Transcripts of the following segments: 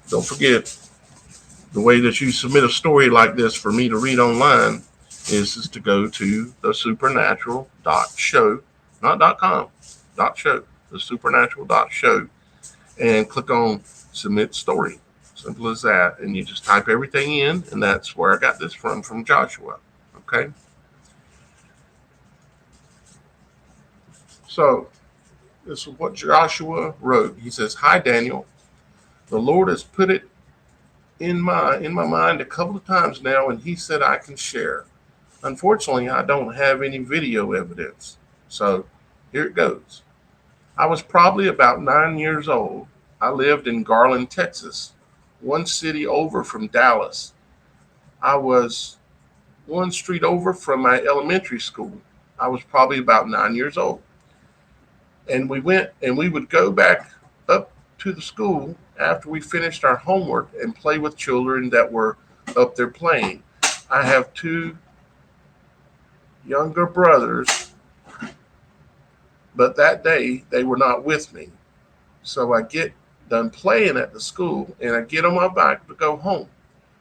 Don't forget, the way that you submit a story like this for me to read online is to go to the supernatural.show, not .com, .show, the supernatural.show, and click on submit story. Simple as that. And you just type everything in, and that's where I got this from Joshua. Okay. So this is what Joshua wrote. He says, "Hi Daniel, the Lord has put it in my mind a couple of times now, and He said I can share. Unfortunately, I don't have any video evidence. So here it goes. I was probably about 9 years old. I lived in Garland, Texas, one city over from Dallas. I was one street over from my elementary school. I was probably about 9 years old. And we would go back up to the school after we finished our homework and play with children that were up there playing. I have two younger brothers, but that day they were not with me. So I get done playing at the school and I get on my bike to go home.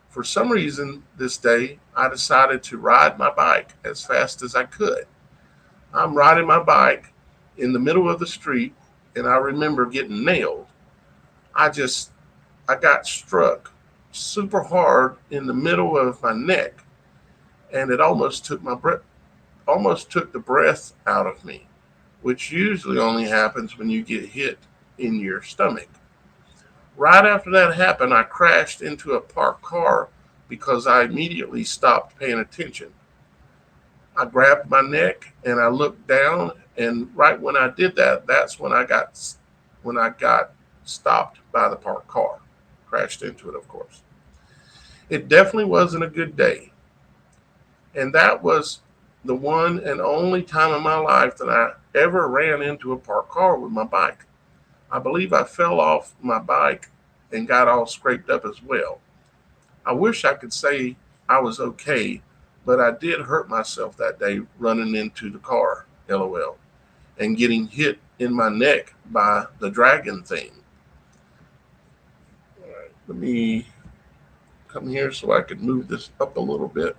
For some reason, this day I decided to ride my bike as fast as I could. I'm riding my bike in the middle of the street, and I remember getting nailed. I just I got struck super hard in the middle of my neck, and it almost took the breath out of me, which usually only happens when you get hit in your stomach. Right after that happened, I crashed into a parked car because I immediately stopped paying attention. I grabbed my neck and I looked down, and right when I did that, that's when I got stopped by the parked car. Crashed into it, of course. It definitely wasn't a good day, and that was the one and only time in my life that I ever ran into a parked car with my bike. I believe I fell off my bike and got all scraped up as well. I wish I could say I was okay, but I did hurt myself that day running into the car, lol, and getting hit in my neck by the dragon thing. All right, let me come here so I can move this up a little bit.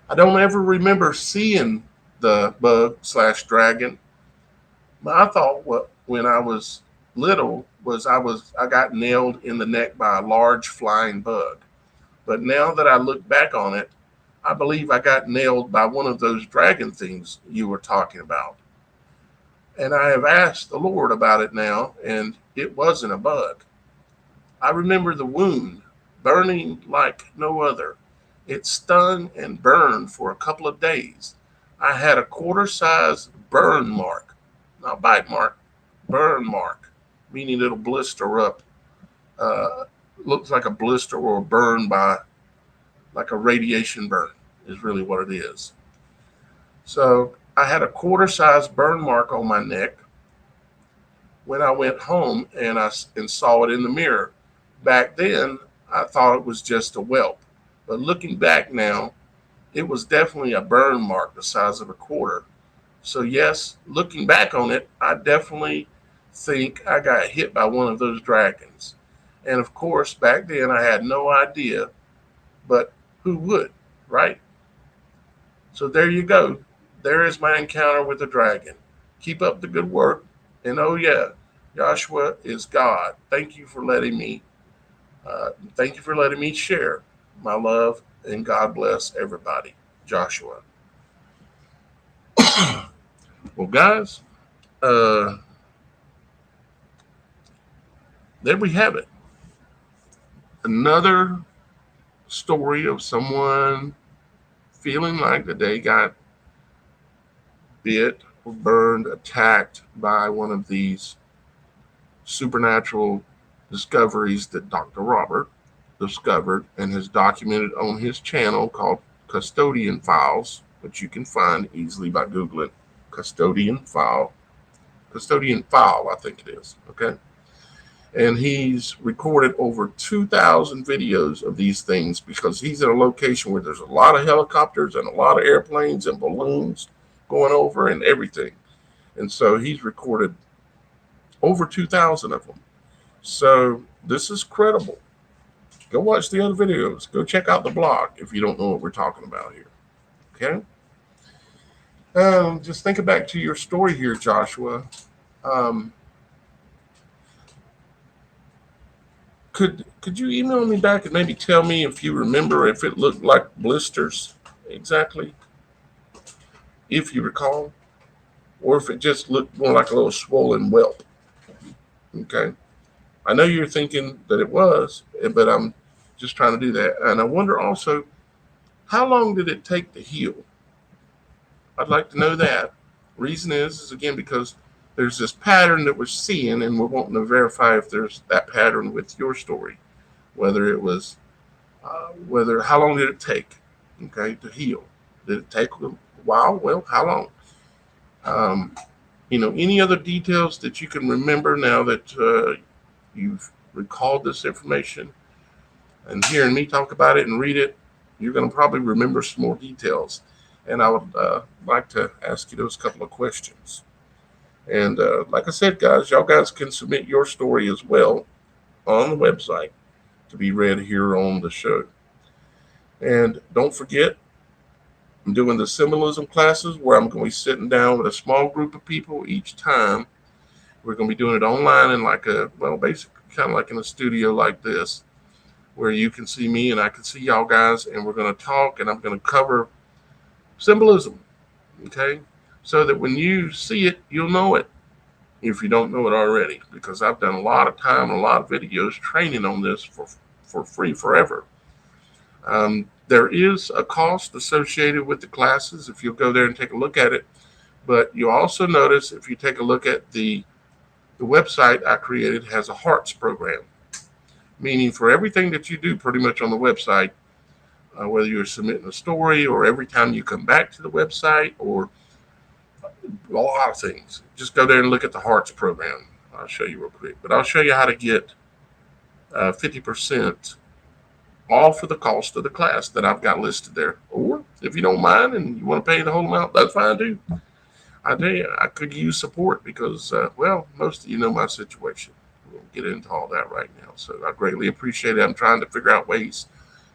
I don't ever remember seeing the bug slash dragon. My thought when I was little was I got nailed in the neck by a large flying bug. But now that I look back on it, I believe I got nailed by one of those dragon things you were talking about. And I have asked the Lord about it now, and it wasn't a bug. I remember the wound burning like no other. It stung and burned for a couple of days. I had a quarter size burn mark, not bite mark, burn mark, meaning it'll blister up. Uh, Looks like a blister or a burn by like a radiation burn, is really what it is. So I had a quarter size burn mark on my neck when I went home and saw it in the mirror. Back then, I thought it was just a whelp, but looking back now, it was definitely a burn mark the size of a quarter. So yes, looking back on it, I definitely think I got hit by one of those dragons. And of course, back then I had no idea, but who would, right? So there you go. There is my encounter with the dragon. Keep up the good work. And oh yeah, Joshua is God. Thank you for letting me share my love, and God bless everybody. Joshua. Well, guys, uh, there we have it. Another story of someone feeling like that they got bit or burned, attacked by one of these supernatural discoveries that Dr. Robert discovered and has documented on his channel called Custodian Files, which you can find easily by Googling Custodian File. Custodian File, I think it is. Okay. And he's recorded over 2,000 videos of these things because he's in a location where there's a lot of helicopters and a lot of airplanes and balloons going over and everything. And so he's recorded over 2,000 of them. So this is credible. Go watch the other videos. Go check out the blog if you don't know what we're talking about here. Okay. Just thinking back to your story here, Joshua. Um, could you email me back and maybe tell me if you remember if it looked like blisters exactly, if you recall, or if it just looked more like a little swollen whelp? Okay. I know you're thinking that it was, but I'm just trying to do that. And I wonder also, how long did it take to heal? I'd like to know that. Reason is again because there's this pattern that we're seeing, and we're wanting to verify if there's that pattern with your story, whether it was, whether how long did it take, okay, to heal? Did it take a while? Well, how long? Um, any other details that you can remember now that you've recalled this information, and hearing me talk about it and read it, you're going to probably remember some more details. And I would like to ask you those couple of questions. And like I said, guys, y'all guys can submit your story as well on the website to be read here on the show. And don't forget, I'm doing the symbolism classes where I'm going to be sitting down with a small group of people each time. We're going to be doing it online in basically kind of like in a studio like this, where you can see me and I can see y'all guys, and we're going to talk, and I'm going to cover symbolism, okay? So that when you see it, you'll know it if you don't know it already, because I've done a lot of time and a lot of videos training on this for free forever. There is a cost associated with the classes if you'll go there and take a look at it, but you'll also notice if you take a look at the website I created has a hearts program, meaning for everything that you do pretty much on the website, whether you're submitting a story or every time you come back to the website or a lot of things, just go there and look at the hearts program. I'll show you real quick, but I'll show you how to get 50% off of the cost of the class that I've got listed there. Or if you don't mind and you want to pay the whole amount, that's fine too. I tell you, I could use support because, most of you know my situation. We won't get into all that right now. So I greatly appreciate it. I'm trying to figure out ways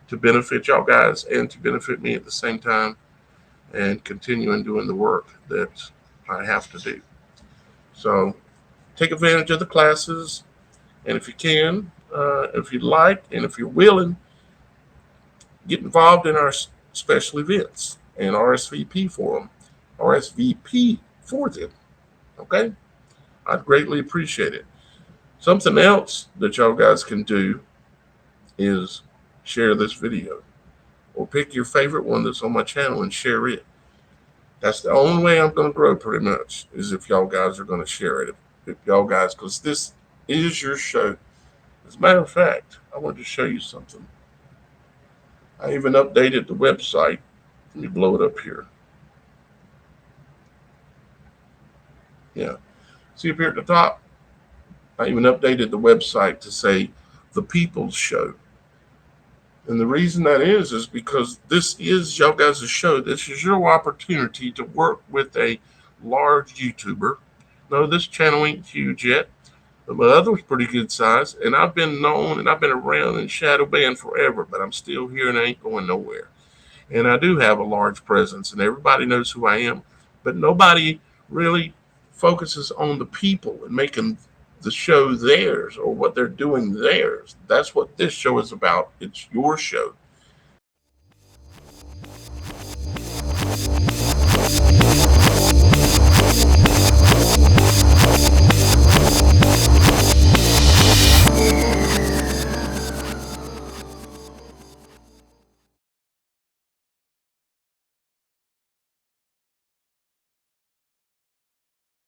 to benefit y'all guys and to benefit me at the same time, and continuing doing the work that I have to do. So take advantage of the classes, and if you can, if you'd like, and if you're willing, get involved in our special events and RSVP for them. RSVP for them. Okay? I'd greatly appreciate it. Something else that y'all guys can do is share this video, or pick your favorite one that's on my channel and share it. That's the only way I'm going to grow pretty much, is if y'all guys are going to share it. If y'all guys, because this is your show. As a matter of fact, I wanted to show you something. I even updated the website. Let me blow it up here. Yeah. See up here at the top? I even updated the website to say The People's Show. And the reason that is because this is y'all guys' show. This is your opportunity to work with a large YouTuber. No, this channel ain't huge yet, but my other was pretty good size. And I've been known and I've been around in shadow band forever, but I'm still here and I ain't going nowhere. And I do have a large presence and everybody knows who I am, but nobody really focuses on the people and making the show theirs or what they're doing theirs. That's what this show is about. It's your show.